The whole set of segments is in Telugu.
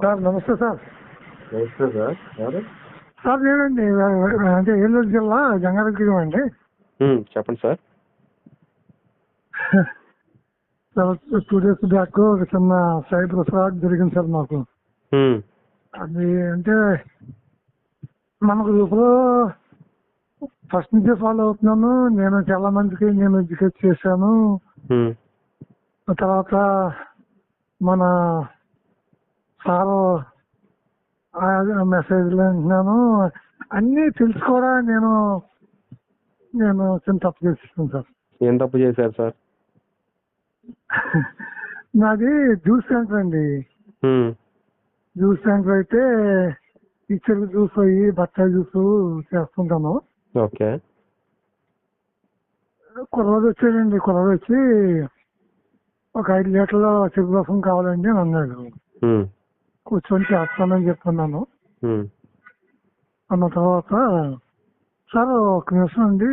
సార్ నమస్తే సార్. నమస్తే సార్. ఎవరు సార్ నేనండి, అంటే ఏలూరు జిల్లా జంగారెడ్డి అండి. చెప్పండి సార్. సార్ 2 days బ్యాక్ ఒక చిన్న సైబర్ ఫ్రాడ్ జరిగింది సార్ మాకు. అది అంటే మన గ్రూప్లో ఫస్ట్ నుంచే ఫాలో అవుతున్నాను. నేను చాలా మందికి నేను ఎడ్యుకేట్ చేశాను. తర్వాత మన సార్ మెసేజ్లు వింటున్నాను. అన్నీ తెలిసి కూడా నేను చిన్న తప్పు చేసేసాను సార్. ఏం తప్పు చేశారు సార్? నాది జ్యూస్ సెంటర్ అండి. జ్యూస్ సెంటర్ అయితే చెరుకు జ్యూస్ అయ్యి బత్తాయి జ్యూస్ చేస్తుంటాను. ఓకే. కుర్రోడు వచ్చాడండి. కుర్రోడు వచ్చి ఒక 5 లీటర్ల చెరుకు రసం కావాలండి అని అన్నాడు. కూర్చొని చేస్తానని చెప్తున్నాను. అన్న తర్వాత సార్ ఒక నిమిషం అండి,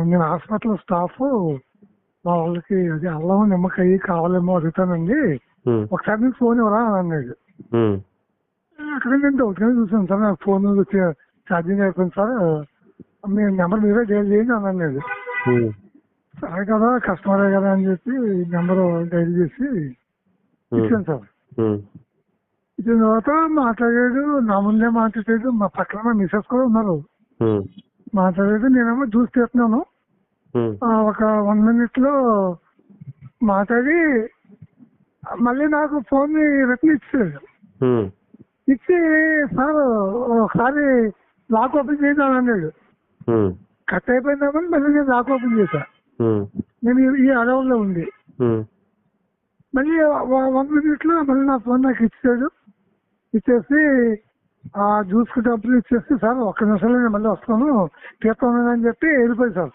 నేను హాస్పిటల్ స్టాఫ్ మా వాళ్ళకి అది అల్లం నిమ్మకాయ కావాలేమో అడుగుతానండి, ఒకసారి మీకు ఫోన్ ఇవ్వరా అని అన్నాడు. అక్కడ నేను డౌట్గానే చూసాను సార్. నాకు ఫోన్ వచ్చి ఛార్జింగ్ అయిపోయింది సార్, మీ నెంబర్ మీరే డైల్ చేయండి అని అన్నాడు. సరే కదా కస్టమరే కదా అని చెప్పి నెంబర్ డైల్ చేసి ఇచ్చాను సార్. ఇచ్చిన తర్వాత మాట్లాడాడు, నా ముందే మాట్లాడాడు. మా పక్కన మా మిసెస్ కూడా ఉన్నారు. మాట్లాడాడు. నేనేమో జ్యూస్ తీస్తున్నాను. ఒక 1 minute లో మాట్లాడి మళ్ళీ నాకు ఫోన్ రిటర్న్ ఇచ్చాడు. ఇచ్చి సార్ ఒకసారి లాక్ ఓపెన్ చేయండి అని అన్నాడు. కట్ అయిపోయిందామని మళ్ళీ నేను లాక్ ఓపెన్ చేశా. నేను ఈ అడవుల్లో ఉంది. మళ్ళీ 1 minute లో మళ్ళీ నా ఫోన్ నాకు ఇచ్చాడు. ఇచ్చేసి ఆ జ్యూస్ కి డబ్బులు ఇచ్చేసి సార్ 1 నిమిషంలో నేను మళ్ళీ వస్తాను తీస్తాను అని చెప్పి వెళ్ళిపోయి సార్.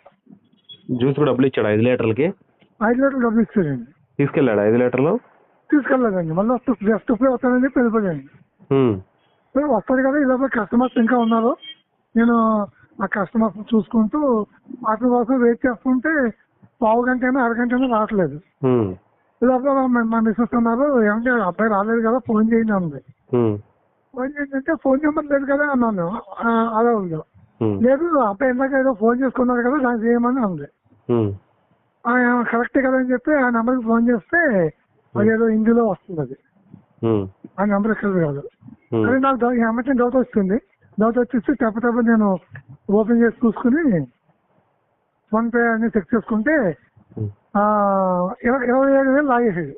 జ్యూస్ కూడా డబ్బులు ఇచ్చాడు 5 లీటర్లకి? 5 లీటర్లు డబ్బులు ఇచ్చాడండి. తీసుకెళ్ళాడు 5 లీటర్లు? తీసుకెళ్ళలేదండి. మళ్ళీ జస్ట్ ఇప్పుడే వస్తానని చెప్పి వెళ్ళిపోయాడు. వస్తాడు కదా, ఇలా కస్టమర్స్ ఇంకా ఉన్నారు. నేను ఆ కస్టమర్స్ చూసుకుంటూ వాటి కోసం వెయిట్ చేస్తుంటే పావు గంట అయినా అరగంట అయినా రావట్లేదు. ఇలా మా మిస్సెస్ ఉన్నారు, ఏమంటే అబ్బాయి రాలేదు కదా ఫోన్ చేయండి అంది. ఫోన్ చేయండి అంటే ఫోన్ నెంబర్ లేదు కదా అన్నాను. అలా ఉంది. లేదు అబ్బాయి ఇందాక ఏదో ఫోన్ చేసుకున్నారు కదా దానికి చేయమని అంది. కరెక్టే కదా అని చెప్పి ఆ నెంబర్కి ఫోన్ చేస్తే అదేదో హిందీలో వస్తుంది. అది ఆ నెంబర్ ఎక్కడ కాదు. అదే నాకు ఏమంటే డౌట్ వస్తుంది. డౌట్ వచ్చేసి తప్ప నేను ఓపెన్ చేసి చూసుకుని ఫోన్పే అన్ని చెక్ చేసుకుంటే 27,000 లాగేసాడు.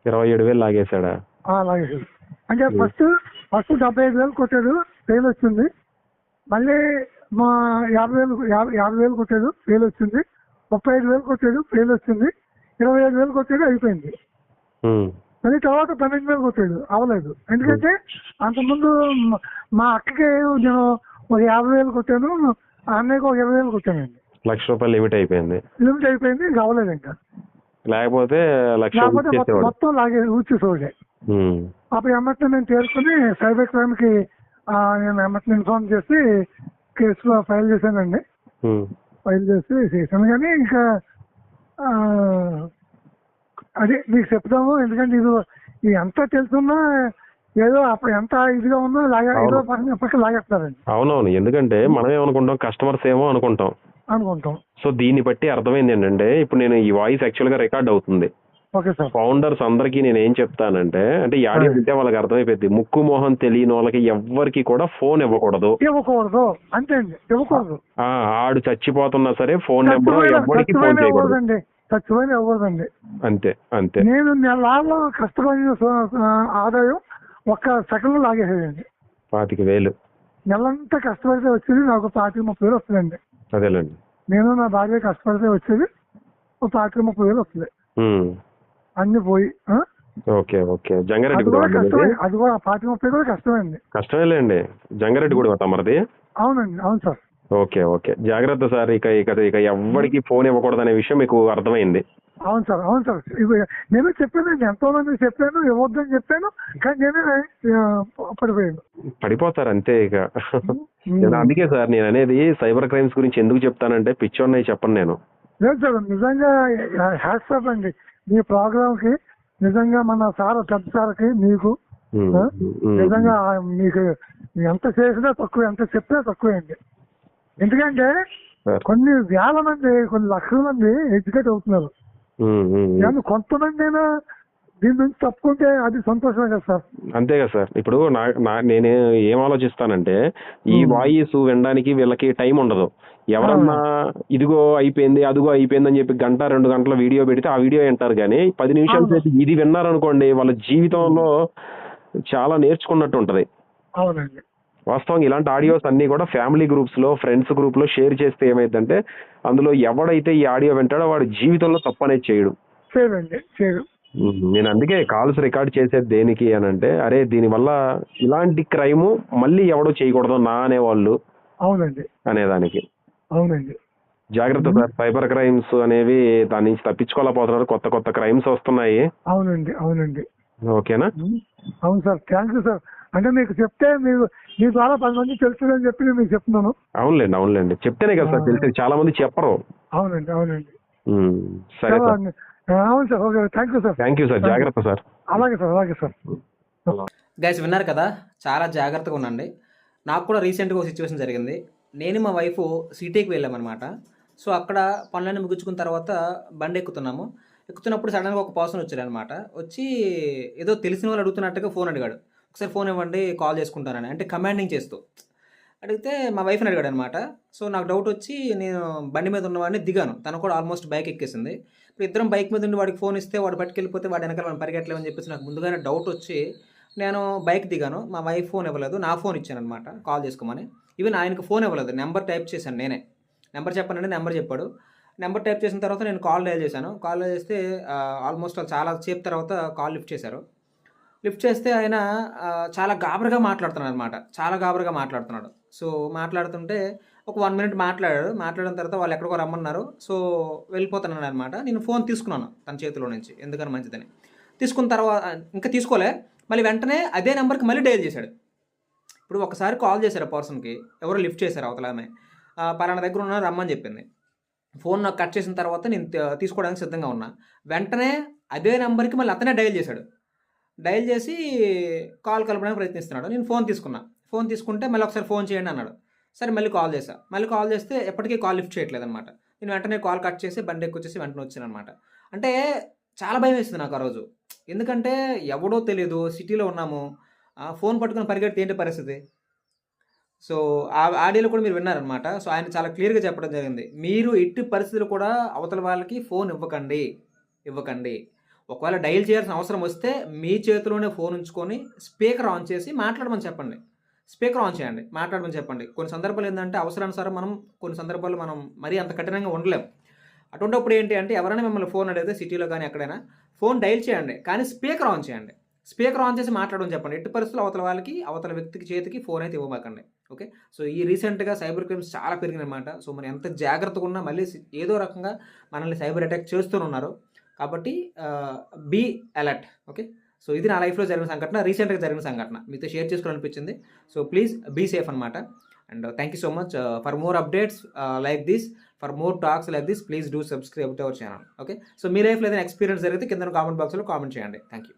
27,000 లాగేశాడా? లాగేసాడు. అంటే ఫస్ట్ 75,000 కొట్టాడు, ఫెయిల్ వచ్చింది. మళ్ళీ మా 50,000 కొట్టాడు, ఫెయిల్ వచ్చింది. 35,000 కొట్టాడు, ఫెయిల్ వచ్చింది. 25,000 కొట్టాడు, అయిపోయింది. మళ్ళీ తర్వాత 12,000 కొట్టాడు, అవ్వలేదు. ఎందుకంటే అంతకుముందు మా అక్కకి నేను ఒక 50,000 కొట్టాను, ఆ అన్నయ్యకి ఒక 20,000 కొట్టానండి. ₹1,00,000 లిమిట్ అయిపోయింది. ఇంకా అవ్వలేదు. ఇంకా లేకపోతే మొత్తం లాగే ఊచేసోడే. అప్పుడు ఎమ్మటి నేను తేరుకుని సైబర్ క్రైమ్ కి నేను ఎమ్మటిని ఇన్ఫార్మ్ చేసి కేసు ఫైల్ చేశానండి. ఫైల్ చేశాను. కానీ ఇంకా అదే మీకు చెప్తాము. ఎందుకంటే ఇది ఎంత తెలుసున్నా ఏదో అప్పుడు ఎంత ఇదిగా ఉన్నా ఏదో ఎప్పటికీ లాగేస్తారండి. అవునవును. ఎందుకంటే మనం ఏమనుకుంటాం, కస్టమర్స్ ఏమో అనుకుంటాం. సో దీన్ని బట్టి అర్థమైంది ఏంటంటే, ఇప్పుడు నేను ఈ వాయిస్ యాక్చువల్ గా రికార్డ్ అవుతుంది. ఫౌండర్స్ అందరికి నేను ఏం చెప్తానంటే, అంటే ఈ ఆడియో వింటే వాళ్ళకి అర్థమైపోయింది, ముక్కు మోహన్ తెలియని వాళ్ళకి ఎవ్వరికి కూడా ఫోన్ ఇవ్వకూడదు. అంతే అండి, ఇవ్వకూడదు. ఆడు చచ్చిపోతున్నా సరే ఫోన్ నెంబర్ ఎవరికి ఫోన్ చేయకూడదు. చచ్చిపోయిన ఇవ్వదండి. అంతే అంతే. నేను నెలలో కష్టపడిన ఆదాయం 1 సెకండ్ లాగేసేదండి. 25,000 నెలంతా కష్టపడితే వచ్చేది నాకు 25,000-30,000 వస్తుందండి. అదేలేండి. నేను నా భార్య కష్టపడితే వచ్చేది 25,000-30,000 వస్తుంది. అన్ని పోయి. Okay okay. జంగారెడ్డి అది కూడా 25,000 కూడా కష్టమేండి. కష్టమేలేండి. జంగారెడ్డి కూడా తమరిది? అవునండి. అవును సార్. Okay okay. జాగ్రత్త సార్. ఇక ఎవ్వరికి ఫోన్ ఇవ్వకూడదు అనే విషయం మీకు అర్థమైంది. అవును సార్. అవును సార్. నేను చెప్పానండి, ఎంతో మందికి చెప్పాను, ఇవ్వద్దని చెప్పాను. కానీ నేనే పడిపోతారు అంతే. ఇక అందుకే సార్ నేను అనేది సైబర్ క్రైమ్స్ గురించి ఎందుకు చెప్తానంటే, పిచ్చోన్నయ్య చెప్పను నేను. లేదు సార్, నిజంగా హ్యాట్స్ ఆఫ్ అండి మీ ప్రోగ్రామ్ కి. నిజంగా మన సార్ పెద్ద సార్కి మీకు నిజంగా మీకు ఎంత చేసినా తక్కువ, ఎంత చెప్పినా తక్కువే అండి. ఎందుకంటే కొన్ని వేల మంది, కొన్ని లక్షల మంది ఎడ్యుకేట్ అవుతున్నారు. కొంతమంది అయినా దీని నుంచి తప్పుకుంటే అది సంతోషమే కదా సార్. అంతే కదా సార్. ఇప్పుడు నేను ఏం ఆలోచిస్తానంటే, ఈ వాయిస్ వినడానికి వీళ్ళకి టైం ఉండదు. ఎవరన్నా ఇదిగో అయిపోయింది, అదిగో అయిపోయింది అని చెప్పి 1-2 గంటల వీడియో పెడితే ఆ వీడియో వింటారు. కానీ 10 నిమిషాల సేపు ఇది విన్నారనుకోండి, వాళ్ళ జీవితంలో చాలా నేర్చుకున్నట్టు ఉంటది. అవునండి. వాస్తవంగా ఇలాంటి ఆడియోస్ అన్ని కూడా ఫ్యామిలీ గ్రూప్స్ లో, ఫ్రెండ్స్ గ్రూప్ లో షేర్ చేస్తే ఏమైందంటే, అందులో ఎవడైతే ఈ ఆడియో వింటాడో వాడి జీవితంలో తప్పు అనేది చేయడు. నేను అందుకే కాల్స్ రికార్డ్ చేసేది దేనికి అని అంటే, అరే దీనివల్ల ఇలాంటి క్రైమ్ మళ్ళీ ఎవడో చేయకూడదు నా అనేవాళ్ళు. అవునండి. అనేదానికి. అవునండి. జాగ్రత్త సార్. సైబర్ క్రైమ్స్ అనేవి దాని నుంచి తప్పించుకోలేకపోతున్నారు. కొత్త కొత్త క్రైమ్స్ వస్తున్నాయి. అవునండి. అవునండి. ఓకేనా? అవును సార్. Thank you sir. అంటే మీకు చెప్తే మీ ద్వారా 10 మంది తెలుస్తుందని చెప్పి నేను మీకు చెప్తున్నాను. అవునులేండి. చెప్తేనే కదా సార్ తెలిసేది. చాలా మంది చెప్పరు. అవునండి. సరే సార్. అవును sir. Okay. Thank you sir. జాగ్రత్త సార్. అలాగే సార్. గైస్ విన్నారు కదా, చాలా జాగ్రత్తగా ఉండండి. నాకు కూడా రీసెంట్గా ఒక సిచ్యువేషన్ జరిగింది. నేను మా వైఫ్ సిటీకి వెళ్ళామన్నమాట. సో అక్కడ పనులన్నీ ముగించుకున్న తర్వాత బండి ఎక్కుతున్నప్పుడు సడన్గా ఒక పర్సన్ వచ్చారనమాట. వచ్చి ఏదో తెలిసిన వాళ్ళు అడుగుతున్నట్టుగా ఫోన్ అడిగాడు. ఒకసారి ఫోన్ ఇవ్వండి, కాల్ చేసుకుంటానని, అంటే కమాండింగ్ చేస్తూ అడిగితే మా వైఫ్ని అడిగాడు అనమాట. సో నాకు డౌట్ వచ్చి నేను బండి మీద ఉన్నవాడిని దిగాను. తను కూడా ఆల్మోస్ట్ బైక్ ఎక్కేసింది. ఇప్పుడు ఇద్దరం బైక్ మీద ఉండి వాడికి ఫోన్ ఇస్తే వాడు పట్టుకెళ్ళిపోతే వాడి వెనకాల మనం పరిగెట్టలేమని చెప్పేసి నాకు ముందుగానే డౌట్ వచ్చి నేను బైక్ దిగాను. మా వైఫ్ ఫోన్ ఇవ్వలేదు, నా ఫోన్ ఇచ్చాను అనమాట కాల్ చేసుకోమని. ఈవెన్ ఆయనకు ఫోన్ ఇవ్వలేదు, నెంబర్ టైప్ చేశాను నేనే. నెంబర్ చెప్పానంటే నెంబర్ చెప్పాడు. నెంబర్ టైప్ చేసిన తర్వాత నేను కాల్ డయల్ చేశాను. కాల్ డయల్ చేస్తే ఆల్మోస్ట్ చాలా సేపు తర్వాత కాల్ లిఫ్ట్ చేశారు. లిఫ్ట్ చేస్తే ఆయన చాలా గాబరగా మాట్లాడుతున్నాడు అనమాట. చాలా గాబరగా మాట్లాడుతున్నాడు. సో మాట్లాడుతుంటే ఒక 1 మినిట్ మాట్లాడాడు. మాట్లాడిన తర్వాత వాళ్ళు ఎక్కడికో రమ్మన్నారు. సో వెళ్ళిపోతున్నాను అనమాట. నేను ఫోన్ తీసుకున్నాను తన చేతిలో నుంచి, ఎందుకని మంచిదని. తీసుకున్న తర్వాత ఇంకా తీసుకోలే, మళ్ళీ వెంటనే అదే నెంబర్కి మళ్ళీ డయల్ చేశాడు. ఇప్పుడు ఒకసారి కాల్ చేశారు ఆ పర్సన్కి, ఎవరో లిఫ్ట్ చేశారు అవతల ఆమె. పలానా దగ్గర ఉన్నా రమ్మని చెప్పింది. ఫోన్ నాకు కట్ చేసిన తర్వాత నేను తీసుకోవడానికి సిద్ధంగా ఉన్నా. వెంటనే అదే నెంబర్కి మళ్ళీ అతనే డయల్ చేశాడు. డయల్ చేసి కాల్ కలపడానికి ప్రయత్నిస్తున్నాడు. నేను ఫోన్ తీసుకున్నా. ఫోన్ తీసుకుంటే మళ్ళీ ఒకసారి ఫోన్ చేయండి అన్నాడు. సరే మళ్ళీ కాల్ చేశా. మళ్ళీ కాల్ చేస్తే ఎప్పటికీ కాల్ లిఫ్ట్ చేయట్లేదు అనమాట. నేను వెంటనే కాల్ కట్ చేసి బండి ఎక్కువచ్చేసి వెంటనే వచ్చాను అనమాట. అంటే చాలా భయం వేస్తుంది నాకు ఆ రోజు. ఎందుకంటే ఎవడో తెలియదు, సిటీలో ఉన్నాము, ఫోన్ పట్టుకుని పరిగెడితే ఏంటి పరిస్థితి. సో ఆ ఆడియోలో కూడా మీరు విన్నారనమాట. సో ఆయన చాలా క్లియర్గా చెప్పడం జరిగింది, మీరు ఎట్టి పరిస్థితులు కూడా అవతల వాళ్ళకి ఫోన్ ఇవ్వకండి. ఒకవేళ డయల్ చేయాల్సిన అవసరం వస్తే మీ చేతిలోనే ఫోన్ ఉంచుకొని స్పీకర్ ఆన్ చేసి మాట్లాడమని చెప్పండి. స్పీకర్ ఆన్ చేయండి, మాట్లాడమని చెప్పండి. కొన్ని సందర్భాలు ఏంటంటే అవసరానుసారం కొన్ని సందర్భాల్లో మనం మరీ అంత కఠినంగా ఉండలేం. అటువంటిప్పుడు ఏంటి అంటే ఎవరైనా మిమ్మల్ని ఫోన్ అడిగితే సిటీలో కానీ ఎక్కడైనా ఫోన్ డయల్ చేయండి, కానీ స్పీకర్ ఆన్ చేయండి. స్పీకర్ ఆన్ చేసి మాట్లాడమని చెప్పండి. ఎట్టి పరిస్థితుల్లో అవతల వ్యక్తికి చేతికి ఫోన్ అయితే ఇవ్వమాకండి. ఓకే. సో ఈ రీసెంట్గా సైబర్ క్రైమ్స్ చాలా పెరిగినమాట. సో మనం ఎంత జాగ్రత్తగా ఉన్నా మళ్ళీ ఏదో రకంగా మనల్ని సైబర్ అటాక్ చేస్తూనే ఉన్నారు. కాబట్టి బీ అలర్ట్. ఓకే. సో ఇది నా లైఫ్లో జరిగిన సంఘటన, రీసెంట్గా జరిగిన సంఘటన మీతో షేర్ చేసుకోవాలనిపించింది. సో ప్లీజ్ బీ సేఫ్ అనమాట. And thank you so much for more updates like this, for more talks like this, please do subscribe to our channel. Okay. So మీ లైఫ్లో ఏదైనా ఎక్స్పీరియన్స్ జరిగితే కింద కామెంట్ బాక్స్లో కామెంట్ చేయండి. Thank you.